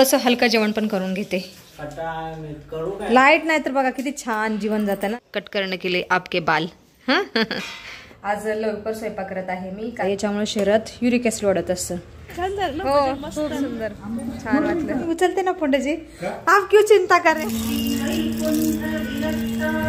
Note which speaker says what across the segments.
Speaker 1: थोडंसं हलकं जेवण पण करून घेते. लाईट नाही तर बघा किती छान जीवन जातं ना. कट करणे केले आपके बाल. आज लवकर स्वयंपाक करत आहे मी, याच्यामुळे शरीरात युरिक ऍसिड वाढत असतं. हो खूप सुंदर छान वाटलं. उचलते ना फोंडेजी, आप क्यों चिंता कर रहे.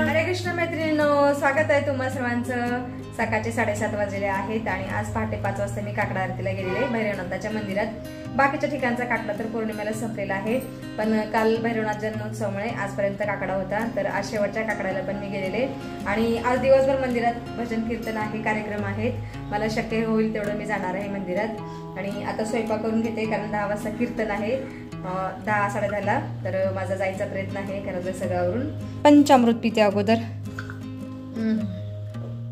Speaker 1: हरे कृष्ण मैत्रिणींनो, स्वागत आहे तुम्हा सर्वांचं. सकाळचे 7:30 वाजले आहेत आणि आज पहाटे 5 वाजता मी काकडा आरतीला गेलेले भैरवनाथाच्या मंदिरात. बाकीच्या ठिकाणचा काकडा तर पौर्णिमेला संपलेला आहे, पण काल भैरवनाथ जन्मोत्सवामुळे आजपर्यंत काकडा होता, तर आज शेवटच्या काकड्याला पण मी गेलेले. आणि आज दिवसभर मंदिरात भजन कीर्तन आहे, कार्यक्रम आहेत. मला शक्य होईल तेवढं मी जाणार आहे मंदिरात. आणि आता स्वयंपाक करून घेते, कारण 10 वाजता कीर्तन आहे, 10 साडेदहाला. तर माझा जायचा प्रयत्न आहे घरातलं सगळ्यावरून. पंचामृत पिते अगोदर.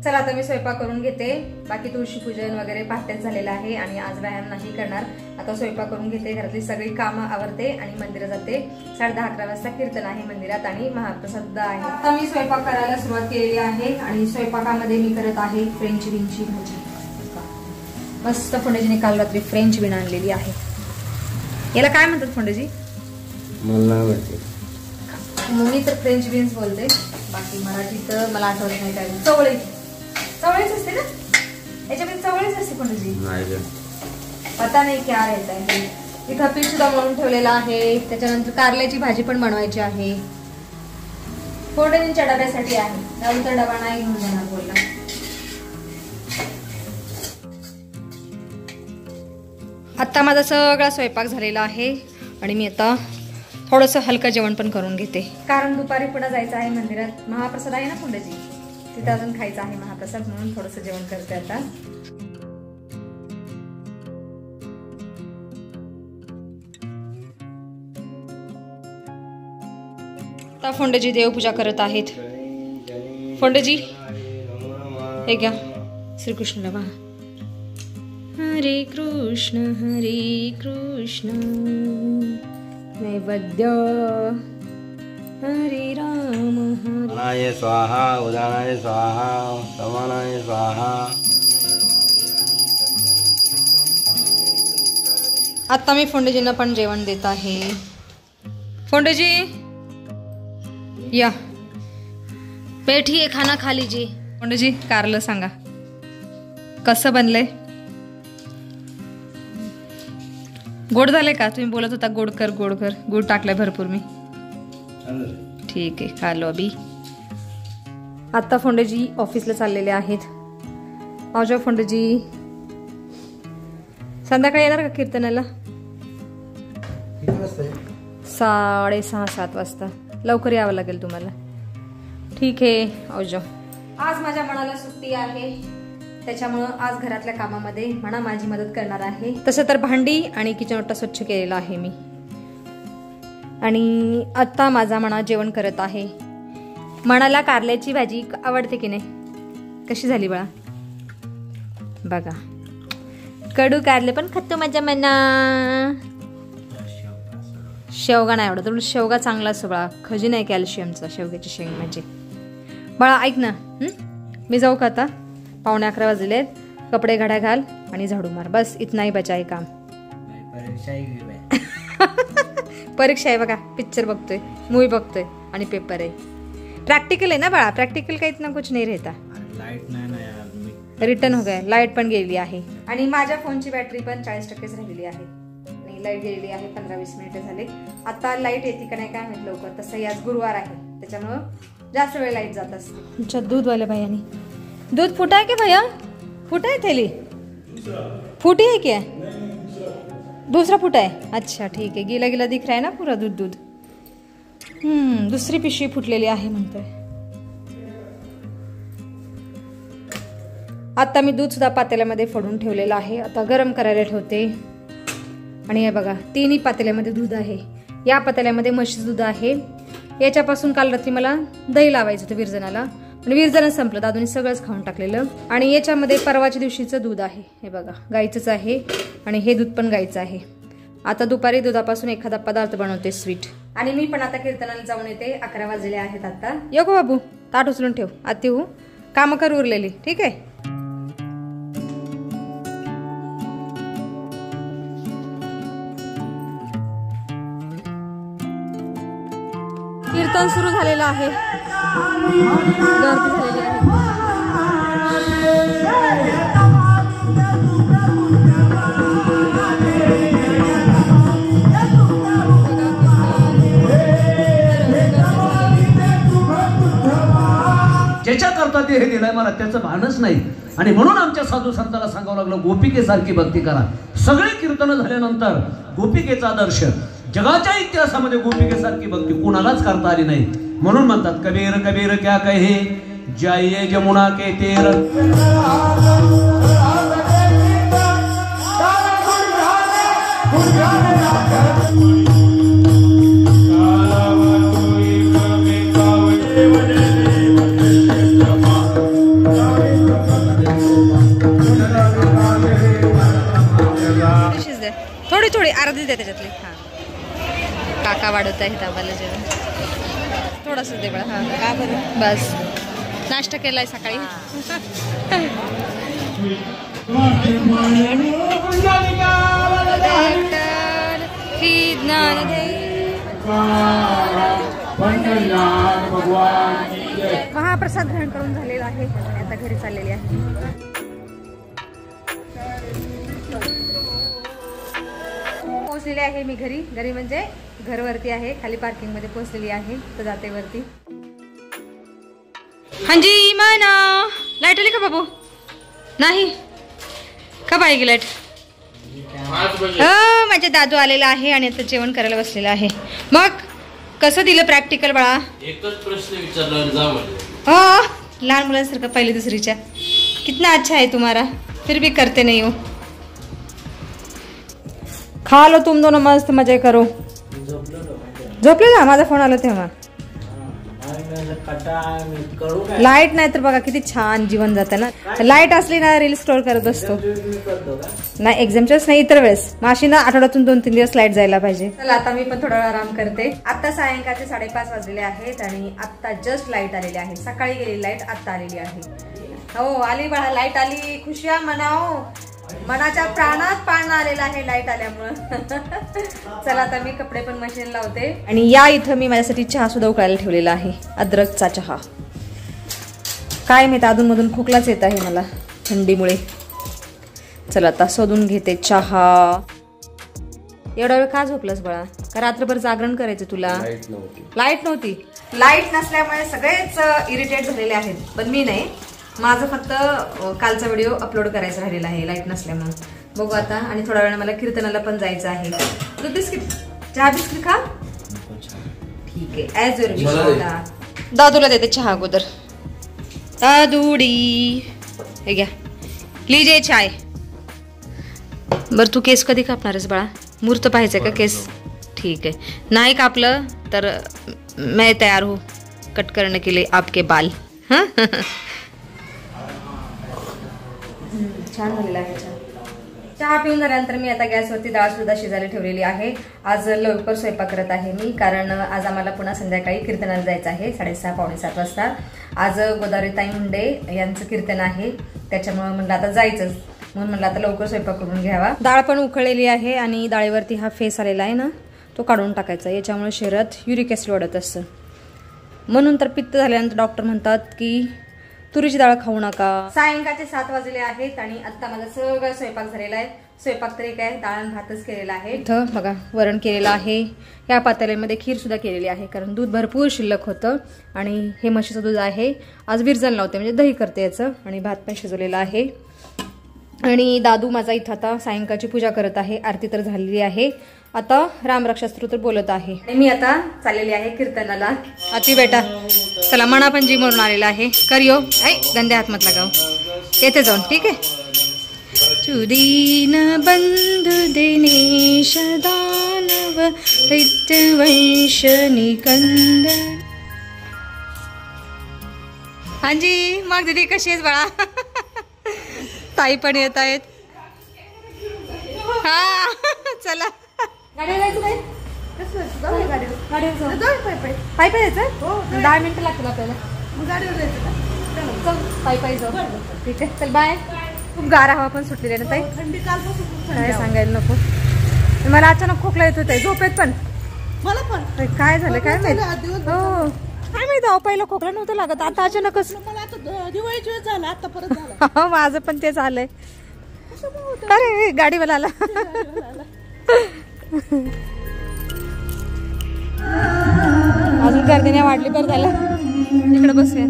Speaker 1: चला आता मी स्वयंपाक करून घेते. बाकी तुळशी पूजन वगैरे पहाटेच झालेलं आहे आणि आज व्यायाम नाही करणार. आता स्वयंपाक करून घेते, घरातली सगळी कामं आवरते आणि मंदिरात जाते. 10:30-11 वाजता कीर्तन आहे मंदिरात आणि महाप्रसाद आहे. आता मी स्वयंपाक करायला सुरुवात केलेली आहे आणि स्वयंपाकामध्ये मी करत आहे फ्रेंच बीनची भाजी. मस्त फोंडेजीने काल रात्री फ्रेंच बीन आणलेली आहे. याला काय म्हणतात फोंडेजी?
Speaker 2: मला माहिती.
Speaker 1: मी तर फ्रेंच बीन्स बोलते, बाकी मराठीत मला आठवत नाही काय. चवळी, चवळीच असते ना याच्यामध्ये, चवळीच असते फोंडेजी. पता नाही क्या रहता है. इथं पीठ सुद्धा मळून ठेवलेला आहे. त्याच्यानंतर कारल्याची भाजी पण बनवायची आहे, फोंडेजींच्या डब्यासाठी आहे. त्यानंतर डबा नाही घेऊन जाणार बोलला. आता माझा सगळा स्वयंपाक झालेला आहे आणि मी आता थोडंसं हलकं जेवण पण करून घेते, कारण दुपारी पुन्हा जायचं आहे मंदिरात. महाप्रसाद आहे ना फोंडेजी, तिथं अजून खायचं आहे महाप्रसाद, म्हणून थोडंसं जेवण करते आता. आता फोंडेजी देवपूजा करत आहेत. फोंडेजी हे घ्या श्रीकृष्णाला बा. हरे कृष्ण नैवेद्य हरे राम
Speaker 2: हरे स्वाहा, उदानाय स्वाहा, समानाय स्वाहा.
Speaker 1: आता मी फोंडेजींना पण जेवण देत आहे. फोंडेजी या, बैठिए खाना खा लीजिए. फोंडेजी कारलं सांगा कसं बनलंय. गोड झाले का? तुम्ही बोलत होता गोड कर गोड कर. गोड टाकलाय भरपूर मी. ठीक आहे, खा लो अभी. आता फोंडेजी ऑफिसला चाललेले आहेत. आजो फोंडेजी संध्याकाळी येणार का कीर्तनाला? 6:30-7 वाजता. लवकर यावं लागेल तुम्हाला. ठीक आहे आजो. आज माझ्या मनाला सुट्टी आहे, त्याच्यामुळं आज घरातल्या कामामध्ये म्हणा माझी मदत करणार आहे. तसं तर भांडी आणि किचन ओटा स्वच्छ केलेला आहे मी. आणि आता माझा मना जेवण करत आहे. मनाला कारल्याची भाजी आवडते की नाही? कशी झाली बाळा? बघा, कडू कारले पण खातो माझ्या मना. शेवगा नाही आवडत. शेवगा चांगला असतो बाळा, खजी नाही कॅल्शियमचा शेवग्याची शेंग म्हणजे. बाळा ऐक ना, मी जाऊ का आता? 11:15 वाजलेत. कपडे घड्या घाल आणि झाडू मार, बस इतना ही बचा आहे काम. परीक्षा आहे बघा, पिक्चर बघतोय, मूवी बघतोय आणि पेपर आहे. प्रॅक्टिकल आहे ना बाळा, प्रॅक्टिकल का इतना कुछ नहीं रहता.
Speaker 2: लाईट नाही ना यार,
Speaker 1: रिटर्न हो गया. लाईट पण गेलेली आहे आणि माझ्या फोनची बॅटरी पण 40%च राहिलेली आहे. आणि लाईट गेलेली आहे 15-20 मिनिटं झाले. आता लाईट येते का नाही काय माहित लवकर. तसं आज गुरुवार आहे, त्याच्यामुळं जास्त वेळ लाईट जात असते. तुमच्या दूधवाल्या भैयानी दूध फूटा है क्या भैया? फूटा है थैली? फूटी है क्या? दूसरा फूटा है. अच्छा ठीक आहे. गिला गिला दिख रहा है ना पूरा दूध दूध. दुसरी पिशवी फुटलेली आहे म्हणतोय. आता मी दूध सुद्धा पातेल्यामध्ये फोडून ठेवलेलं आहे. आता गरम करायला ठेवते. आणि हे बघा, 3ही पातेल्यामध्ये दूध आहे. या पातेल्यामध्ये म्हशीचं दूध आहे. याच्यापासून काल रात्री मला दही लावायचं होतं विरजनाला, पण विरजन संपलं. दादूने सगळंच खाऊन टाकलेलं. आणि याच्यामध्ये परवाच्या दिवशीचं दूध आहे. हे बघा, गाईचंच आहे आणि हे दूध पण गाईचं आहे. आता दुपारी दुधापासून एखादा पदार्थ बनवते स्वीट. आणि मी पण आता कीर्तनाला जाऊन येते. 11 वाजले आहेत आता. यो गो बाबू, ताट उचलून ठेव. आती हो कामं कर उरलेली. ठीक आहे. कीर्तन सुरू झालेलं आहे, गर्दी झालेली आहे.
Speaker 3: ज्याच्याकरता ते हे दिलंय मला त्याचं भानच नाही. आणि म्हणून आमच्या साधू संतांना सांगावं लागलं गोपिकेसारखी भक्ती करा. सगळे कीर्तन झाल्यानंतर गोपिकेचा आदर्श जगाच्या इतिहासामध्ये गोपिकेसारखी भक्ती कुणालाच करता आली नाही. म्हणून म्हणतात कबीर कबीर क्या कहे जाइए जमुना के तीर.
Speaker 1: थोडी थोडी अर्धी दे त्याच्यातली. हा काका वाढवत आहेत आम्हाला जेवण, थोडंसं दे बळा. हा का बरं, बस नाश्ता केलाय सकाळी. महाप्रसाद ग्रहण करून झालेला आहे आणि आता घरी चाललेली आहे. पोहोचलेली आहे मी घरी. घरी म्हणजे घरवरती आहे, खाली पार्किंग मध्ये पोहोचलेली आहे. तर जाते वरती. हांजी माना लाईट आली का बाबू? नाही का बाई लाईट? माझे दादू आलेला आहे आणि आता जेवण करायला बसलेला आहे. मग कसं दिलं प्रॅक्टिकल बाळा?
Speaker 2: एकच प्रश्न विचारला
Speaker 1: हो, लहान मुलांसारखं पहिली दुसरीच्या. कितना अच्छा है तुम्हारा, फिर भी करते नहीं हो. खा लो तुम दोनों, मस्त मजे करो. झोपले ना? माझा फोन आला तेव्हा. लाईट नाही तर बघा किती छान जीवन जातं ना. लाईट असली ना रील स्क्रोल करत बसतो. नाही एक्झामच्याच नाही, इतर वेळेस. माशी ना आठवड्यातून 2-3 दिवस लाईट जायला पाहिजे. चला आता मी पण थोडा आराम करते. आता सायंकाळचे 5:30 वाजलेले आहेत आणि आता जस्ट लाईट आलेली आहे. सकाळी गेलेली लाईट आता आलेली आहे. हो आली बाळा, लाईट आली. खुशिया मनाओ. मनाच्या प्राणात पाणी आलेला आहे लाईट आल्यामुळं. चला आता मी कपडे पण मशीन लावते. आणि या इथं मी माझ्यासाठी चहा सुद्धा उकळायला ठेवलेला आहे, अद्रकचा चहा. काय माहिती अधूनमधून खोकलाच येत आहे मला थंडीमुळे. चला आता शोधून घेते चहा. एवढा वेळ का झोपलास बाळा? का रात्रभर जागरण करायचं तुला? लाईट नव्हती. लाईट नसल्यामुळे सगळेच इरिटेट झालेले आहेत, पण मी नाही. माझं फक्त कालचा व्हिडिओ अपलोड करायचा राहिलेला आहे लाईट नसल्यामुळे. बघू आता. आणि थोड्या वेळाने मला कीर्तनाला पण जायचं आहे. दूध बिस्किट, चहा बिस्किट खा. ठीक आहे, ऍज युअर विश. दादूला देते चहा अगोदर. दादूडी हे घ्या, लीजिए चाय. बरं तू केस कधी कापणार आहेस बाळा? मूर्त पाहायचंय का केस? ठीक आहे, नाही कापलं तर मैं तयार हूँ कट करने के लिए आपके बाल. हां छान झालेला आहे चहा. चहा पिऊन झाल्यानंतर मी आता गॅसवरती डाळ सुद्धा शिजायला ठेवलेली आहे. आज लवकर स्वयंपाक करत आहे मी, कारण आज आम्हाला पुन्हा संध्याकाळी कीर्तनाला जायचं आहे 6:30-7 वाजता. आज गोदावरीताई मुंडे यांचं कीर्तन आहे, त्याच्यामुळे म्हणलं आता जायचंच. म्हणून म्हणलं आता लवकर स्वयंपाक करून घ्यावा. डाळ पण उकळलेली आहे आणि डाळीवरती हा फेस आलेला आहे ना, तो काढून टाकायचा. याच्यामुळे शरीरात युरिक ॲसिड वाढत असतं. म्हणून तर पित्त झाल्यानंतर डॉक्टर म्हणतात की तुरीची डाळ खाऊ नका. सायंकाळचे 7 वाजले आहेत आणि आता माझा सगळं स्वयंपाक झालेला आहे. स्वयंपाक तरी काय, डाळ भातच केलेला आहे. इथं बघा वरण केलेलं आहे. या पातेल्यामध्ये खीर सुद्धा केलेली आहे, कारण दूध भरपूर शिल्लक होतं. आणि हे म्हशीचं दूध आहे. आज विरजण लावते म्हणजे दही करते याचं. आणि भात पण शिजवलेला आहे. आणि दादू माझा इथं आता सायंकाळची पूजा करत आहे. आरती तर झालेली आहे. आता रामरक्षा स्तोत्र बोलत आहे. आणि मी आता चाललेली आहे कीर्तनाला. अति बेटा चला, मना पण जी म्हणून आलेला आहे. करियो ऐ गंदे हात मत लगाव, येथे जाऊन. ठीक आहे. तुदीन बंधु दिनेश दानव वंश निकंद. हांजी मग दीदी कशी आहेस बाळा? ताई पण येत आहेत. हा चला गाडीवर जायचं काय? गाडीवर पायी पायी जायचं. 10 मिनिटं लागतील आपल्याला. गाडीवर जायचं. चल पायी पायी जाऊ. ठीक आहे चल बाय. खूप गार हवा पण सुटलेली आहे ना ताई, काय सांगायला नको. मला अचानक खोकला येत होता झोपेत पण.
Speaker 4: मला पण
Speaker 1: काय झालं काय माहित
Speaker 4: दिवस
Speaker 1: हो काय माहित अहो पहिला खोकला नव्हतं लागत आता अचानकच
Speaker 4: मला आता दिवाळीच्या वेळेस झाला आता परत झाला
Speaker 1: माझं पण ते झालंय अरे गाडीवाला आला अजून गर्दी नाही वाढली बरं झालं इकडे बसूया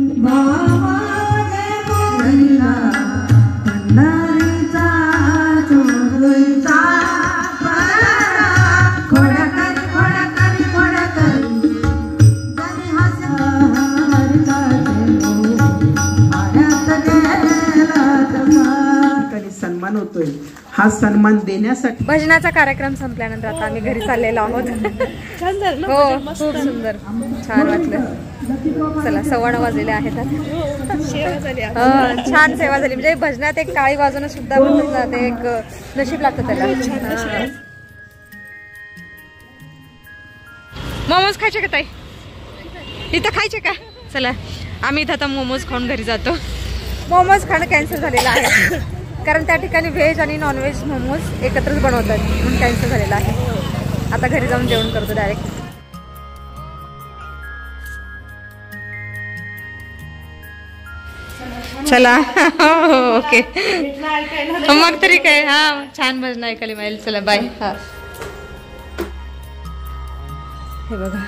Speaker 4: सन्मान होतोय हा सन्मान देण्यासाठी
Speaker 1: भजनाचा कार्यक्रम संपल्यानंतर आता आम्ही घरी चाललेलो आहोत
Speaker 4: छान झालं
Speaker 1: हो खूप सुंदर छान वाटलं चला 9:15 वाजलेले आहेत छान सेवा झाली म्हणजे भजनात एक टाळी वाजवणं सुद्धा म्हणतात ना ते एक नशीब लागतं त्याला मोमोज खायचे का ताई इथं खायचे का चला आम्ही इथं आता मोमोज खाऊन घरी जातो मोमोज खाणं कॅन्सल झालेलं आहे कारण त्या ठिकाणी व्हेज आणि नॉनव्हेज मोमोज एकत्रच बनवतात म्हणून कॅन्सल झालेलं आहे आता घरी जाऊन जेवण करतो डायरेक्ट चला ओके मग तरी काय हा छान भजन ऐकायला मिळेल चला बाय हा हे बघा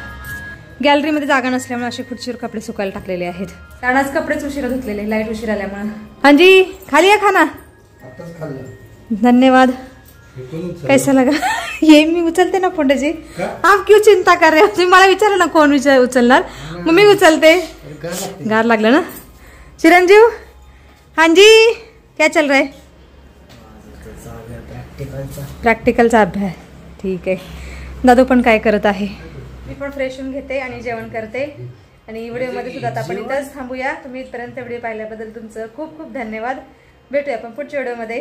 Speaker 1: गॅलरीमध्ये जागा नसल्यामुळे असे खुर्चीवर कपडे सुकायला टाकलेले आहेत आज कपडेच उशिरा धुतलेले लाईट उशीर आल्यामुळे हांजी खाली या खाना धन्यवाद कैसा लगा ये मी उचलते ना फोटोची आप क्यों चिंता कर रहे हो तुम्ही मला विचारा ना कोण उचलणार मग मी उचलते गार लागलं ना चिरंजीव हाँ जी क्या चल रहा है प्रॅक्टिकलचा अभ्यास ठीक आहे दादू पण काय करत आहे मी पण फ्रेश होऊन घेते आणि जेवण करते आणि व्हिडिओमध्ये सुद्धा आता आपण इथंच थांबूया तुम्ही इथपर्यंत व्हिडिओ पाहिल्याबद्दल तुमचं खूप खूप धन्यवाद भेटूया आपण पुढच्या व्हिडिओमध्ये